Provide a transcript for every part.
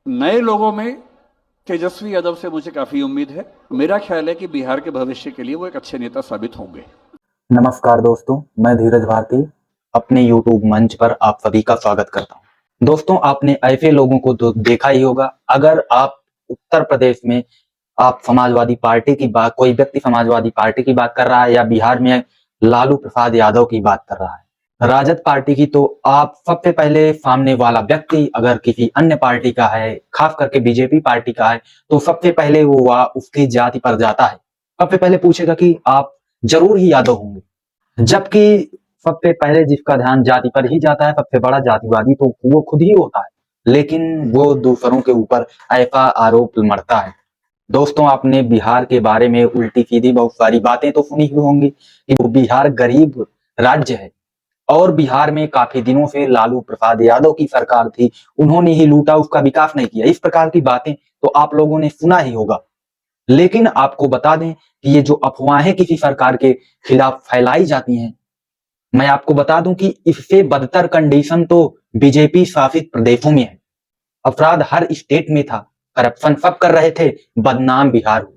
नए लोगों में तेजस्वी यादव से मुझे काफी उम्मीद है। मेरा ख्याल है कि बिहार के भविष्य के लिए वो एक अच्छे नेता साबित होंगे। नमस्कार दोस्तों, मैं धीरज भारती अपने YouTube मंच पर आप सभी का स्वागत करता हूं। दोस्तों, आपने ऐसे लोगों को तो देखा ही होगा। अगर आप उत्तर प्रदेश में आप समाजवादी पार्टी की बात, कोई व्यक्ति समाजवादी पार्टी की बात कर रहा है या बिहार में लालू प्रसाद यादव की बात कर रहा है, राजद पार्टी की, तो आप सबसे पहले सामने वाला व्यक्ति अगर किसी अन्य पार्टी का है, खास करके बीजेपी पार्टी का है, तो सबसे पहले वो उसकी जाति पर जाता है। सबसे पहले पूछेगा कि आप जरूर ही यादव होंगे, जबकि सबसे पहले जिसका ध्यान जाति पर ही जाता है, सबसे बड़ा जातिवादी तो वो खुद ही होता है, लेकिन वो दूसरों के ऊपर ऐसा आरोप मढ़ता है। दोस्तों, आपने बिहार के बारे में उल्टी सीधी बहुत सारी बातें तो सुनी हुई होंगी कि वो बिहार गरीब राज्य है और बिहार में काफी दिनों से लालू प्रसाद यादव की सरकार थी, उन्होंने ही लूटा, उसका विकास नहीं किया। इस प्रकार की बातें तो आप लोगों ने सुना ही होगा। लेकिन आपको बता दें कि ये जो अफवाहें किसी सरकार के खिलाफ फैलाई जाती हैं, मैं आपको बता दूं कि इससे बदतर कंडीशन तो बीजेपी शासित प्रदेशों में है। अपराध हर स्टेट में था, करप्शन सब कर रहे थे, बदनाम बिहार हो।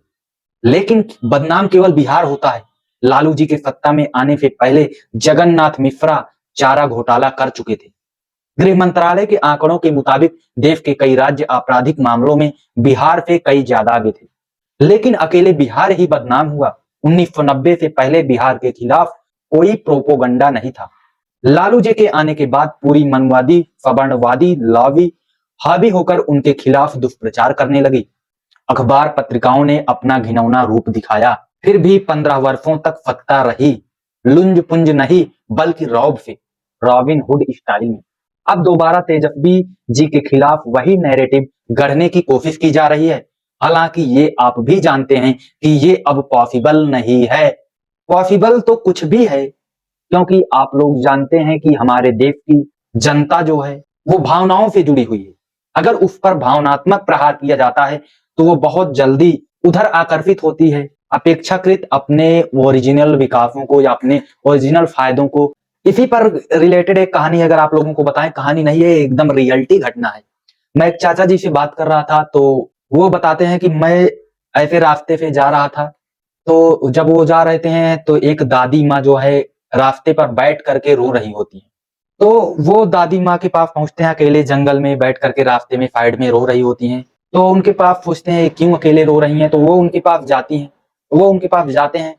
लेकिन बदनाम केवल बिहार होता है। लालू जी के सत्ता में आने से पहले जगन्नाथ मिश्रा चारा घोटाला कर चुके थे। गृह मंत्रालय के आंकड़ों के मुताबिक देश के कई राज्य आपराधिक मामलों में बिहार से कई ज्यादा आगे थे, लेकिन अकेले बिहार ही बदनाम हुआ। 1990 से पहले बिहार के खिलाफ कोई प्रोपोगंडा नहीं था। लालू जी के आने के बाद पूरी मनवादी सवर्णवादी लॉबी हावी होकर उनके खिलाफ दुष्प्रचार करने लगी। अखबार पत्रिकाओं ने अपना घिनौना रूप दिखाया, फिर भी 15 वर्षों तक सत्ता रही, लुंज पुंज नहीं बल्कि रौब से, रॉबिन हुड स्टाइल में। अब दोबारा तेजस्वी जी के खिलाफ वही नैरेटिव गढ़ने की कोशिश की जा रही है। हालांकि ये आप भी जानते हैं कि ये अब पॉसिबल नहीं है। पॉसिबल तो कुछ भी है, क्योंकि आप लोग जानते हैं कि हमारे देश की जनता जो है वो भावनाओं से जुड़ी हुई है। अगर उस पर भावनात्मक प्रहार किया जाता है तो वो बहुत जल्दी उधर आकर्षित होती है, अपेक्षाकृत अपने ओरिजिनल विकासों को या अपने ओरिजिनल फायदों को। इसी पर रिलेटेड एक कहानी अगर आप लोगों को बताएं, कहानी नहीं है, एकदम रियलिटी घटना है। मैं एक चाचा जी से बात कर रहा था, तो वो बताते हैं कि मैं ऐसे रास्ते से जा रहा था, तो जब वो जा रहे हैं तो एक दादी माँ जो है रास्ते पर बैठ करके रो रही होती है। तो वो दादी माँ के पास पहुंचते हैं, अकेले जंगल में बैठ करके रास्ते में साइड में रो रही होती हैं। तो उनके पास पूछते हैं क्यों अकेले रो रही हैं, तो वो उनके पास जाती हैं, वो उनके पास जाते हैं,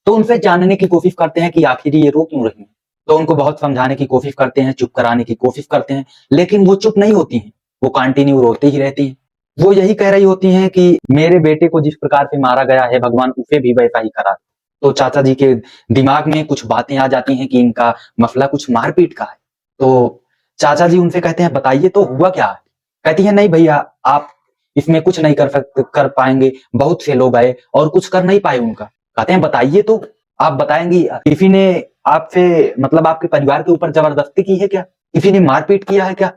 तो उनसे जानने की कोशिश करते हैं कि आखिर ये रो क्यों रही हैं। तो उनको बहुत समझाने की कोशिश करते हैं, चुप कराने की कोशिश करते हैं, लेकिन वो चुप नहीं होती हैं, वो कंटिन्यू रोती ही रहती हैं। वो यही कह रही होती हैं कि मेरे बेटे को जिस प्रकार से मारा गया है, भगवान उसे भी वैसा ही करा। तो चाचा जी के दिमाग में कुछ बातें आ जाती हैं कि इनका मसला कुछ मारपीट का है। तो चाचा जी उनसे कहते हैं बताइए तो हुआ क्या है। कहती है नहीं भैया, आप इसमें कुछ नहीं कर पाएंगे, बहुत से लोग आए और कुछ कर नहीं पाए उनका। कहते हैं बताइए तो, आप बताएंगी किसी ने आपसे मतलब आपके परिवार के ऊपर जबरदस्ती की है क्या, किसी ने मारपीट किया है क्या,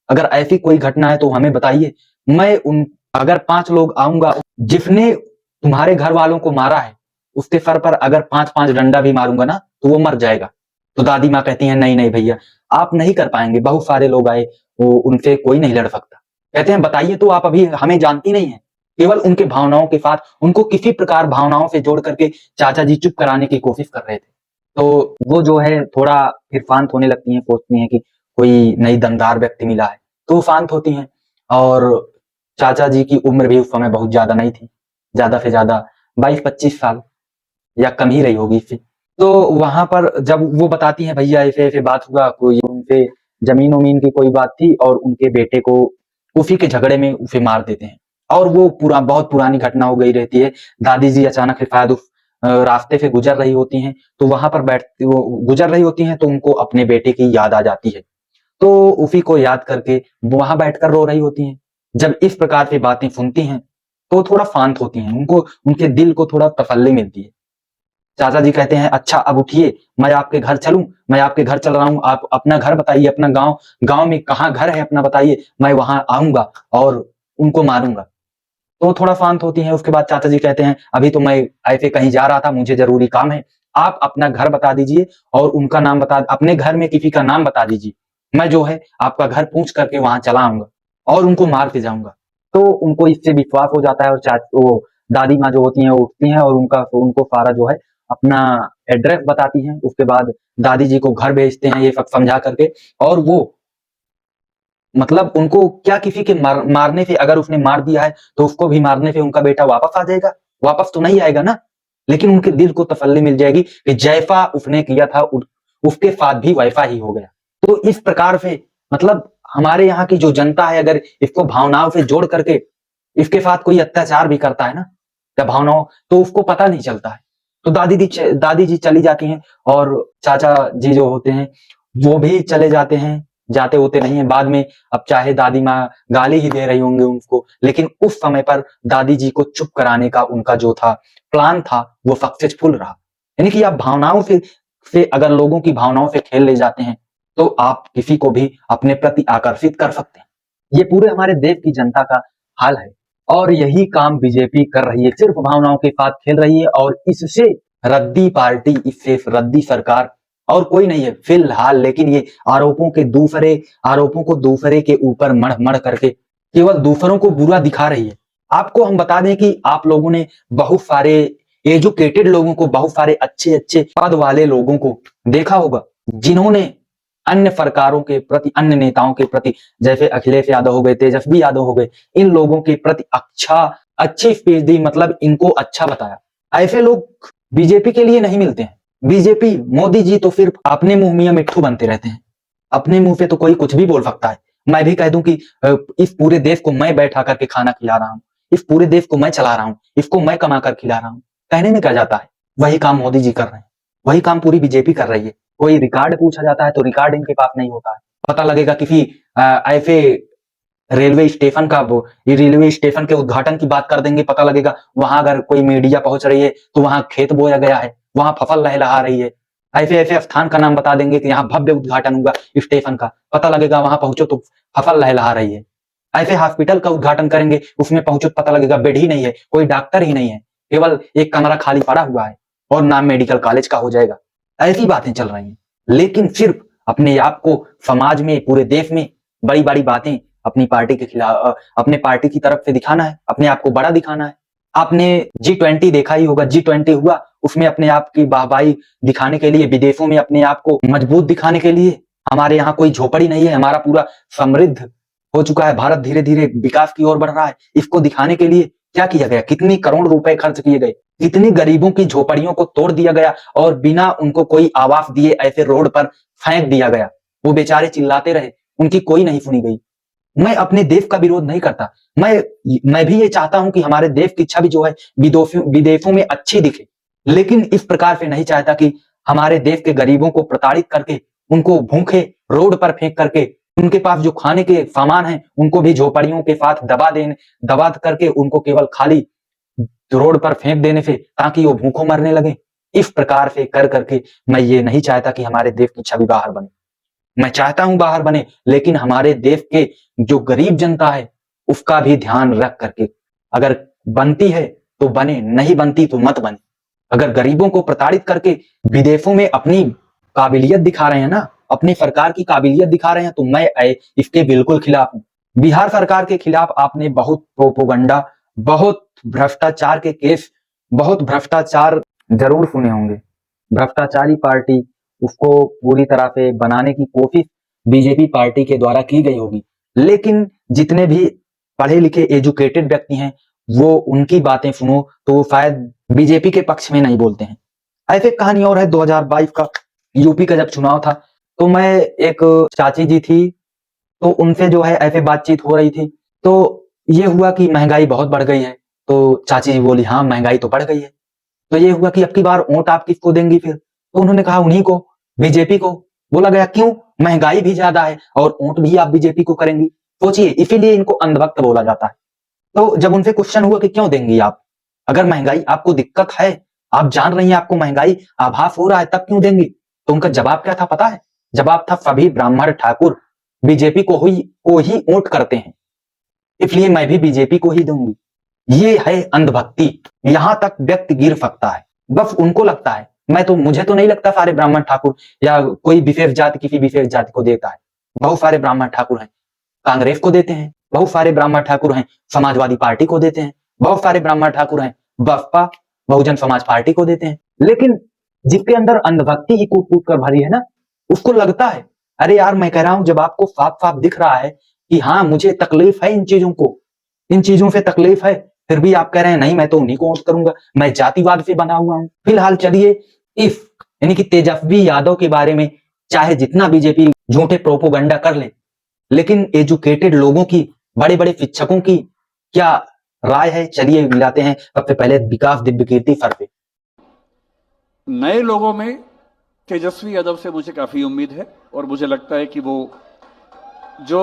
अगर ऐसी कोई घटना है तो हमें बताइए। मैं उन अगर 5 लोग आऊंगा, जिसने तुम्हारे घर वालों को मारा है उसके सर पर अगर 5-5 डंडा भी मारूंगा ना तो वो मर जाएगा। तो दादी माँ कहती है नहीं नहीं भैया, आप नहीं कर पाएंगे, बहुत सारे लोग आए, वो उनसे कोई नहीं लड़ सकता। कहते हैं बताइए तो, आप अभी हमें जानती नहीं है। केवल उनके भावनाओं के साथ उनको किसी प्रकार भावनाओं से जोड़ करके चाचा जी चुप कराने की कोशिश कर रहे थे। तो वो जो है थोड़ा फिर शांत होने लगती हैं, सोचती हैं कि कोई नई दमदार व्यक्ति मिला है, तो वो शांत होती हैं। और चाचा जी की उम्र भी उस समय बहुत ज्यादा नहीं थी, ज्यादा से ज्यादा 22-25 साल या कम ही रही होगी इससे। तो वहां पर जब वो बताती हैं भैया ऐसे ऐसे बात हुआ, कोई उनसे जमीन उमीन की कोई बात थी और उनके बेटे को उसी के झगड़े में उसे मार देते हैं, और वो पूरा बहुत पुरानी घटना हो गई रहती है। दादी जी अचानक से शायद उस रास्ते से गुजर रही होती हैं, तो वहां पर बैठती वो गुजर रही होती हैं, तो उनको अपने बेटे की याद आ जाती है, तो उसी को याद करके वहां बैठकर रो रही होती हैं। जब इस प्रकार की बातें सुनती हैं तो थोड़ा शांत होती हैं, उनको उनके दिल को थोड़ा तसल्ली मिलती है। चाचा जी कहते हैं अच्छा अब उठिए, मैं आपके घर चलूं, मैं आपके घर चल रहा हूं, आप अपना घर बताइए, अपना गांव गांव में कहाँ घर है अपना बताइए, मैं वहां आऊंगा और उनको मारूंगा। तो थोड़ा शांत होती हैं। उसके बाद चाचा जी कहते हैं अभी तो मैं ऐसे कहीं जा रहा था, मुझे जरूरी काम है, आप अपना घर बता दीजिए और उनका नाम बता, अपने घर में किसी का नाम बता दीजिए, मैं जो है आपका घर पूछ करके वहां चला आऊंगा और उनको मार के जाऊंगा। तो उनको इससे विश्वास हो जाता है, और वो दादी माँ जो होती हैं वो उठती हैं और उनको सारा जो है अपना एड्रेस बताती हैं। उसके बाद दादी जी को घर भेजते हैं ये सब समझा करके, और वो मतलब उनको क्या किसी के मारने से, अगर उसने मार दिया है तो उसको भी मारने से उनका बेटा वापस आ जाएगा? वापस तो नहीं आएगा ना, लेकिन उनके दिल को तसल्ली मिल जाएगी कि जैसा उसने किया था उसके साथ भी वैसा ही हो गया। तो इस प्रकार से मतलब हमारे यहाँ की जो जनता है, अगर इसको भावनाओं से जोड़ करके इसके साथ कोई अत्याचार भी करता है ना, या भावनाओं, तो उसको पता नहीं चलता है। तो दादी जी चली जाती हैं, और चाचा जी जो होते हैं वो भी चले जाते हैं, जाते होते नहीं है बाद में। अब चाहे दादी माँ गाली ही दे रही होंगी उनको, लेकिन उस समय पर दादी जी को चुप कराने का उनका जो था प्लान था वो सक्सेसफुल रहा। यानी कि आप भावनाओं से अगर लोगों की भावनाओं से खेल ले जाते हैं तो आप किसी को भी अपने प्रति आकर्षित कर सकते हैं। ये पूरे हमारे देश की जनता का हाल है, और यही काम बीजेपी कर रही है, सिर्फ भावनाओं के साथ खेल रही है। और इससे रद्दी पार्टी, इससे रद्दी सरकार और कोई नहीं है फिलहाल। लेकिन ये आरोपों को दूसरे के ऊपर मढ़ मढ़ करके केवल दूसरों को बुरा दिखा रही है। आपको हम बता दें कि आप लोगों ने बहुत सारे एजुकेटेड लोगों को, बहुत सारे अच्छे अच्छे पद वाले लोगों को देखा होगा, जिन्होंने अन्य सरकारों के प्रति, अन्य नेताओं के प्रति, जैसे अखिलेश यादव हो गए, तेजस्वी यादव हो गए, इन लोगों के प्रति अच्छी स्पीच दी, मतलब इनको अच्छा बताया। ऐसे लोग बीजेपी के लिए नहीं मिलते हैं। बीजेपी, मोदी जी तो सिर्फ अपने मुंह मियां मिट्ठू बनते रहते हैं। अपने मुंह पे तो कोई कुछ भी बोल सकता है। मैं भी कह दूं कि इस पूरे देश को मैं बैठा करके खाना खिला रहा हूँ, इस पूरे देश को मैं चला रहा हूँ, इसको मैं कमा कर खिला रहा हूँ, कहने में क्या जाता है? वही काम मोदी जी कर रहे हैं, वही काम पूरी बीजेपी कर रही है। कोई रिकॉर्ड पूछा जाता है तो रिकॉर्ड इनके पास नहीं होता है। पता लगेगा किसी ऐसे रेलवे स्टेशन का, वो ये रेलवे स्टेशन के उद्घाटन की बात कर देंगे, पता लगेगा वहां अगर कोई मीडिया पहुंच रही है तो वहां खेत बोया गया है, वहां फसल लहलहा रही है। ऐसे ऐसे स्थान का नाम बता देंगे कि यहाँ भव्य उद्घाटन हुआ स्टेशन का, पता लगेगा वहां पहुंचो तो फसल लहलहा रही है। ऐसे हॉस्पिटल का उद्घाटन करेंगे, उसमें पहुंचो पता लगेगा बेड ही नहीं है, कोई डॉक्टर ही नहीं है, केवल एक कमरा खाली पड़ा हुआ है और नाम मेडिकल कॉलेज का हो जाएगा। ऐसी बातें चल रही हैं। लेकिन सिर्फ अपने आप को समाज में, पूरे देश में बड़ी बड़ी बातें अपनी पार्टी के खिलाफ, अपने पार्टी की तरफ से दिखाना है, अपने आप को बड़ा दिखाना है। आपने G20 देखा ही होगा, G20 हुआ, उसमें अपने आप की वाहवाही दिखाने के लिए, विदेशों में अपने आप को मजबूत दिखाने के लिए। हमारे यहाँ कोई झोपड़ी नहीं है, हमारा पूरा समृद्ध हो चुका है, भारत धीरे धीरे विकास की ओर बढ़ रहा है। इसको दिखाने के लिए क्या किया गया? कितनी करोड़ रुपए खर्च किए गए, कितनी गरीबों की झोपड़ियों को तोड़ दिया गया और बिना उनको कोई आवास दिए ऐसे रोड पर फेंक दिया गया। वो बेचारे चिल्लाते रहे, उनकी कोई नहीं सुनी गई। मैं अपने देश का विरोध नहीं करता, मैं भी ये चाहता हूं कि हमारे देश की छवि जो है विदेशों में अच्छी दिखे, लेकिन इस प्रकार से नहीं चाहता कि हमारे देश के गरीबों को प्रताड़ित करके, उनको भूखे रोड पर फेंक करके, उनके पास जो खाने के सामान है उनको भी झोपड़ियों के साथ दबा करके उनको केवल खाली रोड पर फेंक देने से, ताकि वो भूखों मरने लगे। इस प्रकार से कर करके मैं ये नहीं चाहता कि हमारे देश की छवि बाहर बने। मैं चाहता हूं बाहर बने, लेकिन हमारे देश के जो गरीब जनता है उसका भी ध्यान रख करके, अगर बनती है तो बने, नहीं बनती तो मत बने। अगर गरीबों को प्रताड़ित करके विदेशों में अपनी काबिलियत दिखा रहे हैं ना, अपनी सरकार की काबिलियत दिखा रहे हैं, तो मैं इसके बिल्कुल खिलाफ हूं। बिहार सरकार के खिलाफ आपने बहुत प्रोपोगंडा, बहुत भ्रष्टाचार के केस, बहुत भ्रष्टाचार जरूर सुने होंगे। भ्रष्टाचारी पार्टी, उसको पूरी तरह से बनाने की कोशिश बीजेपी पार्टी के द्वारा की गई होगी। लेकिन जितने भी पढ़े लिखे एजुकेटेड व्यक्ति हैं, वो उनकी बातें सुनो तो वो शायद बीजेपी के पक्ष में नहीं बोलते हैं। ऐसे कहानी और है, 2022 का यूपी का जब चुनाव था, तो मैं, एक चाची जी थी, तो उनसे जो है ऐसे बातचीत हो रही थी, तो ये हुआ कि महंगाई बहुत बढ़ गई है। तो चाची जी बोली, हाँ महंगाई तो बढ़ गई है। तो ये हुआ कि अब की बार वोट आप किसको देंगी फिर? तो उन्होंने कहा उन्हीं को, बीजेपी को। बोला गया क्यों? महंगाई भी ज्यादा है और वोट भी आप बीजेपी को करेंगी। सोचिए, इसीलिए इनको अंधभक्त बोला जाता है। तो जब उनसे क्वेश्चन हुआ कि क्यों देंगी आप, अगर महंगाई आपको दिक्कत है, आप जान रही हैं आपको महंगाई आभास हो रहा है, तब क्यों देंगी? तो उनका जवाब क्या था पता है? जवाब था, सभी ब्राह्मण ठाकुर बीजेपी को ही वोट करते हैं, इसलिए मैं भी बीजेपी को ही दूंगी। ये है अंधभक्ति। यहां तक व्यक्ति गिर सकता है, बस उनको लगता है। मुझे तो नहीं लगता सारे ब्राह्मण ठाकुर या कोई विशेष जाति किसी विशेष जाति को देता है। बहुत सारे ब्राह्मण ठाकुर हैं, कांग्रेस को देते हैं, बहुत सारे ब्राह्मण ठाकुर हैं समाजवादी पार्टी को देते हैं, बहुत सारे ब्राह्मण ठाकुर हैं बसपा बहुजन समाज पार्टी को देते हैं। लेकिन जिसके अंदर अंधभक्ति ही कूट कूट कर भरी है ना, उसको लगता है अरे यार, मैं कह रहा हूं जब आपको साफ साफ दिख रहा है कि हाँ मुझे तकलीफ है इन चीजों से तकलीफ है, फिर भी आप कह रहे हैं नहीं मैं तो उन्हीं को वोट करूंगा, मैं जातिवाद से बना हुआ हूं। फिलहाल चलिए इस यानी कि तेजस्वी यादव के बारे में चाहे जितना बीजेपी झूठे प्रोपोगंडा कर ले, लेकिन एजुकेटेड लोगों की, बड़े बड़े शिक्षकों की क्या राय है, चलिए मिलाते हैं सबसे पहले विकास दिव्यकीर्ति सर पे। नए लोगों में तेजस्वी यादव से मुझे काफी उम्मीद है और मुझे लगता है कि वो जो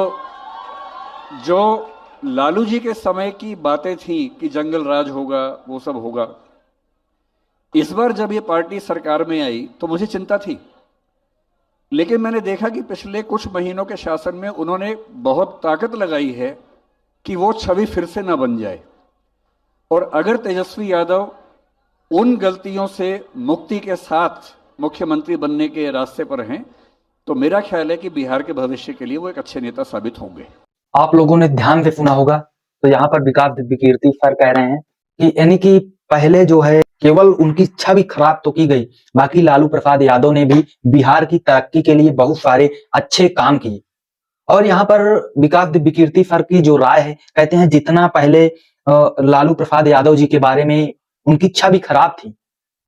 लालू जी के समय की बातें थी कि जंगल राज होगा, वो सब होगा। इस बार जब ये पार्टी सरकार में आई तो मुझे चिंता थी, लेकिन मैंने देखा कि पिछले कुछ महीनों के शासन में उन्होंने बहुत ताकत लगाई है कि वो छवि फिर से ना बन जाए। और अगर तेजस्वी यादव उन गलतियों से मुक्ति के साथ मुख्यमंत्री बनने के रास्ते पर हैं, तो मेरा ख्याल है कि बिहार के भविष्य के लिए वो एक अच्छे नेता साबित होंगे। आप लोगों ने ध्यान से सुना होगा तो यहाँ पर विकास दिव्यकीर्ति सर कह रहे हैं कि यानी कि पहले जो है केवल उनकी छवि खराब तो की गई, बाकी लालू प्रसाद यादव ने भी बिहार की तरक्की के लिए बहुत सारे अच्छे काम किए। और यहाँ पर विकास दिव्यकीर्ति सर की जो राय है, कहते हैं जितना पहले लालू प्रसाद यादव जी के बारे में उनकी छवि खराब थी,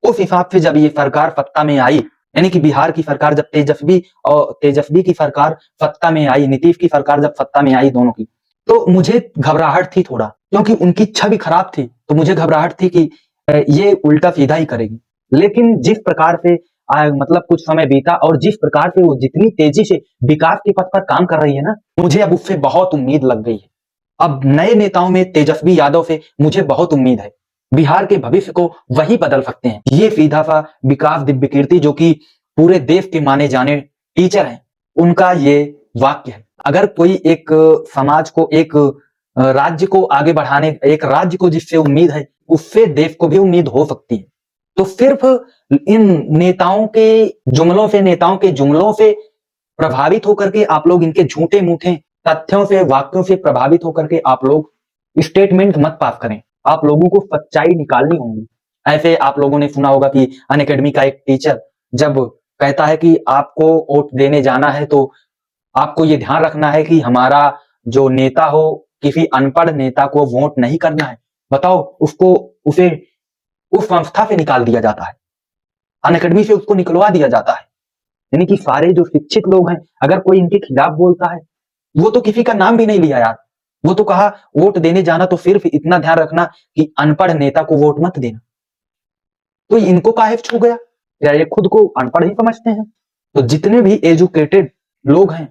उस हिसाब से जब ये सरकार सत्ता में आई, यानी कि बिहार की सरकार जब तेजस्वी की सरकार सत्ता में आई, नीतीश की सरकार जब सत्ता में आई दोनों की, तो मुझे घबराहट थी थोड़ा, क्योंकि उनकी छवि खराब थी तो मुझे घबराहट थी कि ये उल्टा सीधा ही करेगी। लेकिन जिस प्रकार से मतलब कुछ समय बीता और जिस प्रकार से वो जितनी तेजी से विकास के पथ पर काम कर रही है ना, मुझे अब उससे बहुत उम्मीद लग गई है। अब नए नेताओं में तेजस्वी यादव से मुझे बहुत उम्मीद है, बिहार के भविष्य को वही बदल सकते हैं। ये सीधा सा विकास दिव्यकीर्ति जो कि पूरे देश के माने जाने टीचर हैं, उनका ये वाक्य है। अगर कोई एक समाज को, एक राज्य को आगे बढ़ाने, एक राज्य को जिससे उम्मीद है उससे देश को भी उम्मीद हो सकती है। तो सिर्फ इन नेताओं के जुमलों से प्रभावित होकर के आप लोग, इनके झूठे मूठे तथ्यों से, वाक्यों से प्रभावित होकर के आप लोग स्टेटमेंट मत पास करें। आप लोगों को सच्चाई निकालनी होगी। ऐसे आप लोगों ने सुना होगा कि अनअकैडमी का एक टीचर जब कहता है कि आपको वोट देने जाना है तो आपको ये ध्यान रखना है कि हमारा जो नेता हो, किसी अनपढ़ नेता को वोट नहीं करना है। बताओ, उसे उस संस्था से निकाल दिया जाता है, अनअकैडमी से उसको निकलवा दिया जाता है। यानी कि सारे जो शिक्षित लोग हैं, अगर कोई इनके खिलाफ बोलता है, वो तो किसी का नाम भी नहीं लिया यार, वो तो कहा वोट देने जाना तो सिर्फ इतना ध्यान रखना कि अनपढ़ नेता को वोट मत देना। तो इनको काहे छू गया या ये खुद को अनपढ़ ही समझते हैं? तो जितने भी एजुकेटेड लोग हैं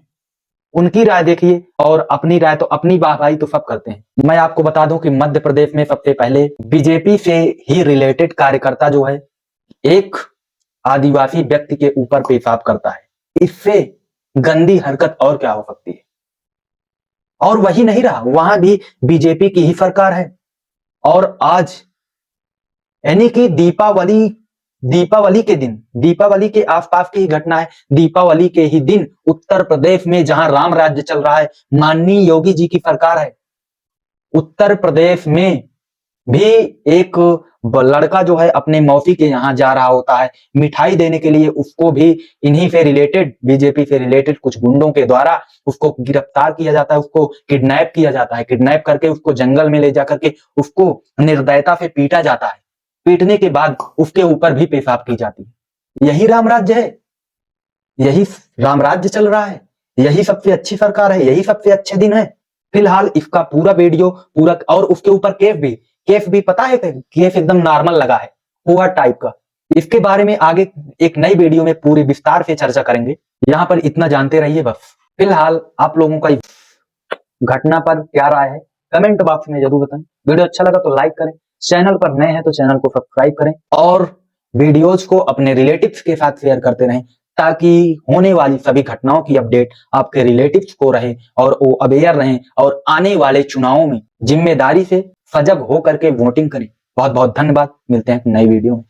उनकी राय देखिए, और अपनी राय तो अपनी वाहवाही तो सब करते हैं। मैं आपको बता दूं कि मध्य प्रदेश में सबसे पहले बीजेपी से ही रिलेटेड कार्यकर्ता जो है एक आदिवासी व्यक्ति के ऊपर पेशाब करता है। इससे गंदी हरकत और क्या हो सकती है? और वही नहीं रहा, वहां भी बीजेपी की ही सरकार है। और आज यानी कि दीपावली के दिन, दीपावली के आसपास की ही घटना है, दीपावली के ही दिन उत्तर प्रदेश में जहां राम राज्य चल रहा है, माननीय योगी जी की सरकार है, उत्तर प्रदेश में भी एक लड़का जो है अपने मौसी के यहाँ जा रहा होता है मिठाई देने के लिए, उसको भी इन्हीं से रिलेटेड, बीजेपी से रिलेटेड कुछ गुंडों के द्वारा उसको गिरफ्तार किया जाता है, उसको किडनैप किया जाता है, किडनैप करके उसको जंगल में ले जाकर के उसको निर्दयता से पीटा जाता है। पीटने के बाद उसके ऊपर भी पेशाब की जाती है। यही राम राज्य है, यही राम राज्य चल रहा है, यही सबसे अच्छी सरकार है, यही सबसे अच्छे दिन है। फिलहाल इसका पूरा वीडियो पूरा, और उसके ऊपर केस भी पता है, केस एकदम नॉर्मल लगा है, हुआ टाइप का। इसके बारे में आगे एक नई वीडियो में पूरी विस्तार से चर्चा करेंगे। यहाँ पर इतना जानते रहिए बस। फिलहाल आप लोगों का घटना पर क्या राय है कमेंट बॉक्स में जरूर बताएं। वीडियो अच्छा लगा तो लाइक करें, चैनल पर नए हैं तो चैनल को सब्सक्राइब करें, और वीडियोज को अपने रिलेटिव्स के साथ शेयर करते रहें, ताकि होने वाली सभी घटनाओं की अपडेट आपके रिलेटिव्स को रहे और वो अवेयर रहें, और आने वाले चुनावों में जिम्मेदारी से सजग हो करके वोटिंग करें। बहुत बहुत धन्यवाद, मिलते हैं नई वीडियो में।